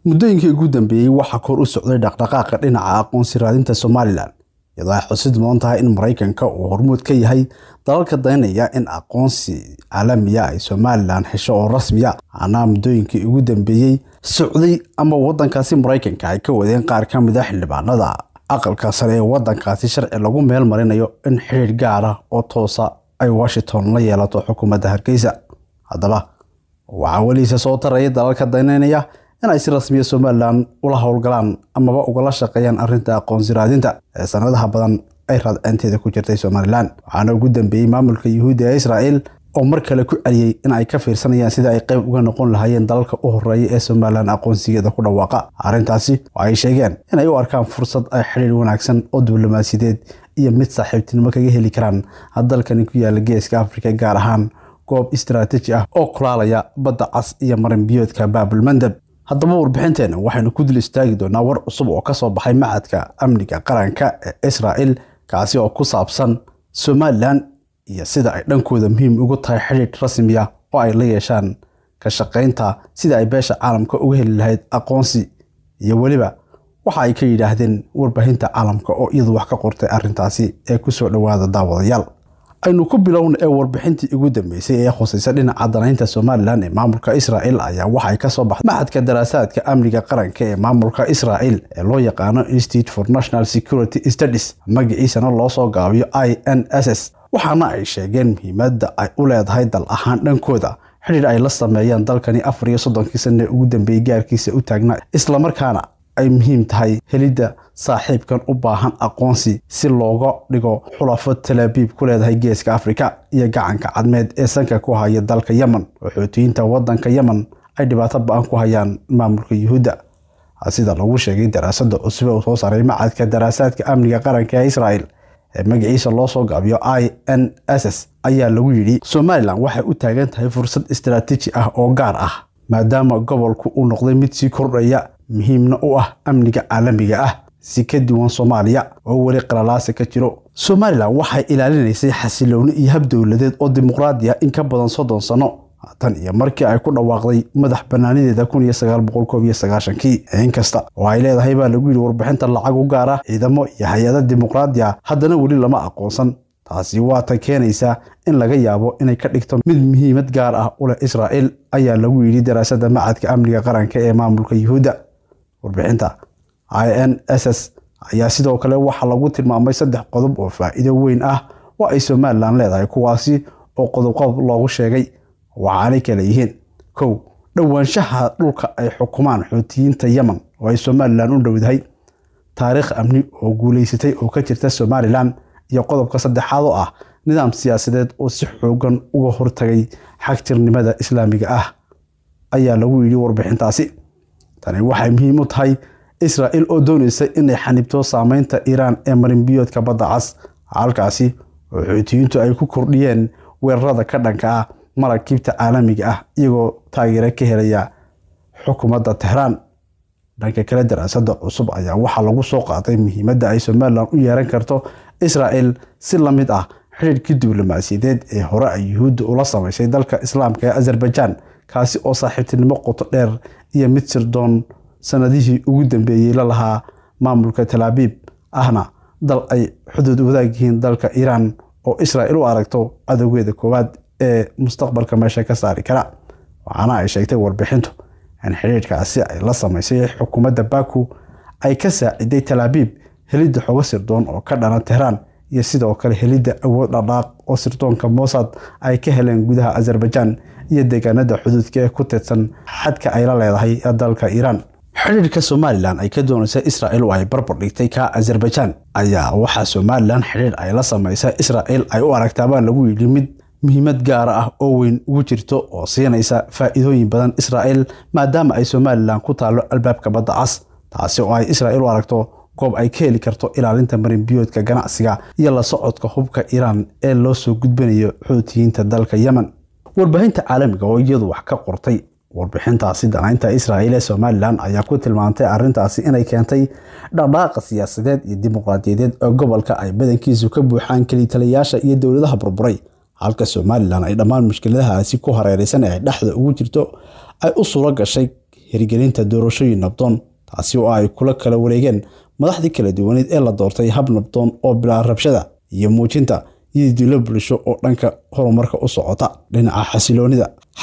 muddooyinkii ugu dambeeyay waxa kor u socday dhaqdhaqaaqa dhinaca aqoonsi raadinta Somaliland iyadoo ay xusid mudan tahay in Mareykanka uu hormuud ka yahay dalalka daneeya in aqoonsi caalami ah ay Somaliland hesho oo rasmi ah. Muddooyinkii ugu dambeeyay socday ama wadankaasi Mareykanka ay ka wadeen qaar ka mid ah xildhibaanada aqalka sare ee wadankaasi sharci lagu meel marinayo in xiriir gaar ah oo toosa ay Washington la yeelato xukuumadda Hargeysa. Haddaba waxa wali soo taraya dalalka daneeya in ay si rasmi ah Somaliland ula hawlgalaan ama uga shaqeeyaan arrinta aqoonsi raadinta ee sanadaha badan ay raadinteeda ku jirtay Somaliland. Waxaana ugu dambeeyay maamulka Yuhuudda ee Israa'iil oo mar kale ku celiyay in ay ka fiirsanayaan sida ay qayb uga noqon lahaayeen dalalka u horeeya ee Somaliland aqoonsigeeda ku dhawaaqa. Arrintaasi waxay sheegeen in ay u arkaan fursad ay xiriir wanaagsan oo diblomaasiyadeed iyo mid saaxiibtinimo kaga heli karaan dalkan ku yaala Geeska Afrika, gaar ahaan goob istiraatiiji ah oo kulaalaya badda cas iyo marin biyoodka Bab-el Mandeb. haddaba warbixinteena waxaynu ku dul istaagi doonaa war cusub oo ka soo baxay macadka amniga qaranka ee Israa'iil kaasi oo ku saabsan Somaliland iyo sida ay dhankooda muhiim ugu tahay xiriir rasmi ah oo ay la yeeshaan ka shaqeynta sida ay beesha caalamka uga heli lahayd aqoonsi iyo waliba waxa ay ka yiraahdeen warbaahinta caalamka oo iyadu wax ka qortay arrintaasi ee ku soo dhawaada daawadayaal. aynu ku bilowno ee warbixintii ugu dambeysay ee khusaysa dhinaca danaynta Somaliland ee maamulka Israa'iil ayaa waxay ka soo baxday macadka daraasaadka amniga qaranka ee maamulka Israa'iil ee loo yaqaano Institute for National Security Studies, magaciisana loo soo gaabiyo INSS. waxaana ay sheegeen muhiimadda ay u leedahay dal ahaan dhankooda xiriir ay la sameeyaan dalkani 34 sano ugu dambeeyay gaarkiisa u taagnaa, isla markaana ay muhiim tahay helidda saaxiibkan u baahan aqoonsi si looga dhigo xulafo Tel Aviv ku leedahay Geeska Afrika iyo gacanka cadmeed ee sanka ku haya dalka Yemen. Xuutiyiinta wadanka Yemen ay dhibaato ba'an ku hayaan maamulka Yuhuudda. sida lagu sheegay daraasadda cusub oo soo saaray macadka daraasaadka amniga qaranka ee Israa'iil ee magaciisa loo soo gaabiyo INSS ayaa lagu yiri Somaliland waxay u taagan tahay fursad istiraatiiji ah oo gaar ah maadaama gobolku uu noqday mid si kordhaya muhiimna u ah amniga caalamiga ah si ka duwan Soomaaliya oo wali qalalaase ka jiro. Somaliland waxay ilaalinaysay xasilooni iyo hab dawladeed oo dimuqraadi ah in ka badan 30 sano tan iyo markii ay ku dhawaaqday madax banaanideeda 1991. inkasta oo ay leedahay baa lagu yiri warbixinta lacag u gaar ah ciidamo iyo hay'ado dimuqraadi ah, haddana wali lama aqoonsan. taasi waa ta keenaysa in laga yaabo inay ka dhigto mid muhiimad gaar ah u leh Israa'iil ayaa lagu yiri daraasadda macadka amniga qaranka ee maamulka Yuhuudda. warbixinta INSS ayaa sidoo kale waxa lagu tilmaamay 3 qodob oo faa'iido weyn ah oo ay Somaliland leedahay, kuwaasi oo qodob loogu sheegay waxaanay kala yihiin: 1. dhawaanshaha dhulka ay xukumaan Xuutiyiinta Yemen oo ay Somaliland u dhowdahay, taariikh amni oo guuleysatay oo ka jirta Somaliland, iyo qodobka 3aad oo ah nidaam siyaasadeed oo si xoogan uga hortagay xagjirnimada Islaamiga ah ayaa lagu yiri warbixintaasi. tani waxay muhiim u tahay Israa'iil oo doonaysa inay xanibto saameynta Iran ee marin biyoodka badda cas, halkaasi oo Xuutiyiintu ay ku kordhiyeen weerarada ka dhanka ah maraakiibta caalamiga ah iyagoo taageero ka helaya xukuumadda Tehran. dhanka kale daraasadda cusub ayaa waxa lagu soo qaatay muhiimadda ay Somaliland u yeeran karto Israa'iil si la mid ah xiriirkii diblomaasiyadeed ee hore ay Yuhuudda ula samaysay dalka Islaamka ee Azerbaijan, kaasi oo saaxiibtinimo qoto dheer iyo mid sirdoon sanadihii ugu dambeeyay la lahaa maamulka Tel Aviv ahna dal ay xuduud wadaag yihiin dalka Iran oo Israa'iil u aragto cadawgeeda koowaad ee mustaqbalka meesha ka saari kara. waxaana ay sheegtay warbixintu in xiriirkaasi ay la samaysay xukuumadda Baku ay ka saaciday Tel Aviv helidda xogo sirdoon oo ka dhana Tehran iyo sidoo kale helidda awood dhaqaaq oo sirdoonka Mossad ay ka heleen gudaha Azerbaijan iyo deegaanada xuduudka ee ku tirsan xadka ay la leedahay dalka Iran. xiriirka Somaliland ay ka doonaysa Israa'iil oo ay barbar dhigtay ka Azerbaijan ayaa waxa Somaliland xiriir ay la samaysay Israa'iil ay u aragtaa lagu yiri mid muhiimad gaar ah oo weyn ugu jirto oo siinaysa faa'iidooyin badan Israa'iil maadaama ay Somaliland ku taalo albaabka badda cas, taasi oo ay Israa'iil u aragto goob ay ka heli karto ilaalinta marin biyoodka ganacsiga iyo la socodka hubka Iran ee loo soo gudbinayo Xuutiyiinta dalka Yemen. warbaahinta caalamiga oo iyadu wax ka qortay warbixintaasi danaynta Israa'iil ee Somaliland ayaa ku tilmaantay arrintaasi inay keentay dhaqdhaqaaq siyaasadeed iyo dimuqraadiyadeed oo gobolka ay badankiisu ka buuxaan kalitaliyaasha iyo dawladaha burburay, halka Somaliland ay dhammaan mushkiladahaasi ku hareeraysan ee dhexda ugu jirto ay u suura gashay hirgelinta doorashooyin nabdoon, taasi oo ay kula kala wareegeen madaxdii kala duwaneed ee la doortay hab nabdoon oo bilaa rabshada iyo muujinta yidiilo bulsho oo dhanka horumarka u socota. Dhinaca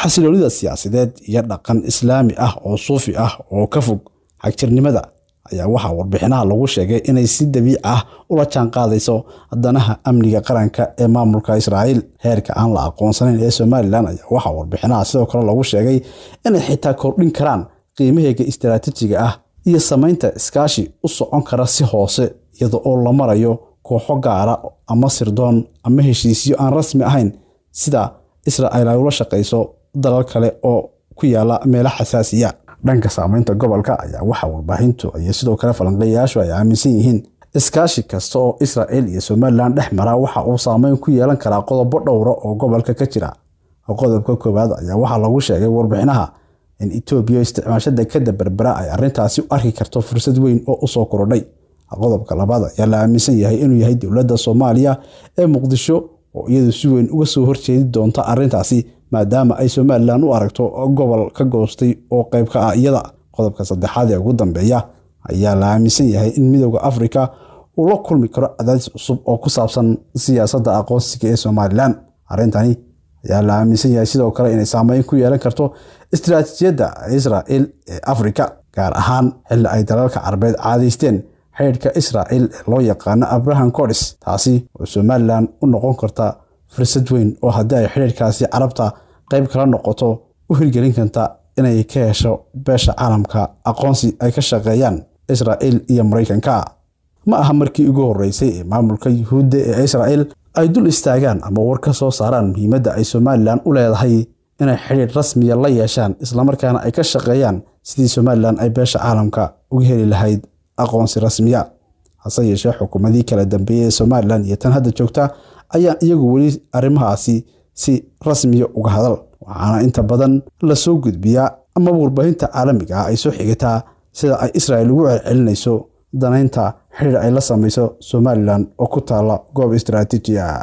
xasiloonida siyaasadeed iyo dhaqan islaami ah oo suufi ah oo ka fog xagjirnimada ayaa waxaa warbixinaha lagu sheegay inay si dabiici ah ula jaan qaadayso danaha amniga qaranka ee maamulka Israa'iil. Heerka aan la aqoonsanayn ee Somaliland ayaa waxaa warbixinaha sidoo kale lagu sheegay inay xitaa kordhin karaan qiimaheega istiraatiijiga ah iyo samaynta iskaashi u socon kara si hoose iyada oo la marayo kooxo gaara ama sirdoon ama heshiisyo aan rasmi ahayn sida Israa'iil ay ula shaqeyso dalal kale oo ku yaala meelo xasaasiya. Dhanka saamaynta gobolka ayaa waxa warbaahintu iyo sidoo kale falanqeeyayaashu ay aaminsan yihiin iskaashi kasta oo Israa'iil iyo Somaliland dhex mara waxa uu saameyn ku yeelan karaa qodobo dhowr oo gobolka ka jira. Qodobka koowaad ayaa waxa lagu sheegay warbixinaha in Itoobiya isticmaashada ka Berbera ay arrintaasi u arki karto fursad weyn oo u soo korodhay. Qodobka labaad ayaa la aaminsan yahay inuu yahay dowladda Soomaaliya ee Muqdisho oo iyadu si weyn uga soo horjeedi doonta arrintaasi maadaama ay Somaliland u aragto gobol ka goostay oo qayb ka ah iyada. Qodobka saddexaad ee ugu dambeeya ayaa la aaminsan yahay in Midowga Afrika uu la kulmi karo cadaadis cusub oo ku saabsan siyaasadda aqoonsiga ee Somaliland. Arrintani ayaa la aaminsan yahay sidoo kale inay saameyn ku yeelan karto istiraatiijiyadda Israa'iil ee Afrika, gaar ahaan xilli ay dalalka Carabeed caadaysteen xiriirka Israa'iil ee loo yaqaan Abraham Accords, taasi oo Somaliland u noqon karta fursad weyn oo haddii ay xiriirkaasi Carabta qayb kala noqoto u hirgelin karta inay ka hesho beesha caalamka aqoonsi ay ka shaqeeyaan Israa'iil iyo Mareykanka. Ma aha markii ugu horeysay ee maamulka Yuhuudda ee Israa'iil ay dul istaagaan ama war ka soo saaraan muhiimadda ay Somaliland u leedahay inay xiriir rasmi ah la yeeshaan isla markaana ay ka shaqeeyaan sidii Somaliland ay beesha caalamka uga heli lahayd aqoonsi rasmi ah. Hase yeeshee xukuumadii kala dambeeyay ee Somaliland iyo tan hadda joogta ayaa iyagu weli arrimahaasi si rasmi ah uga hadal, waxaana inta badan la soo gudbiyaa ama warbaahinta caalamiga ah ay soo xigataa sida ay Israa'iil ugu celcelinayso danaynta xiriir ay la samayso Somaliland oo ku taala goob istiraatiiji ah.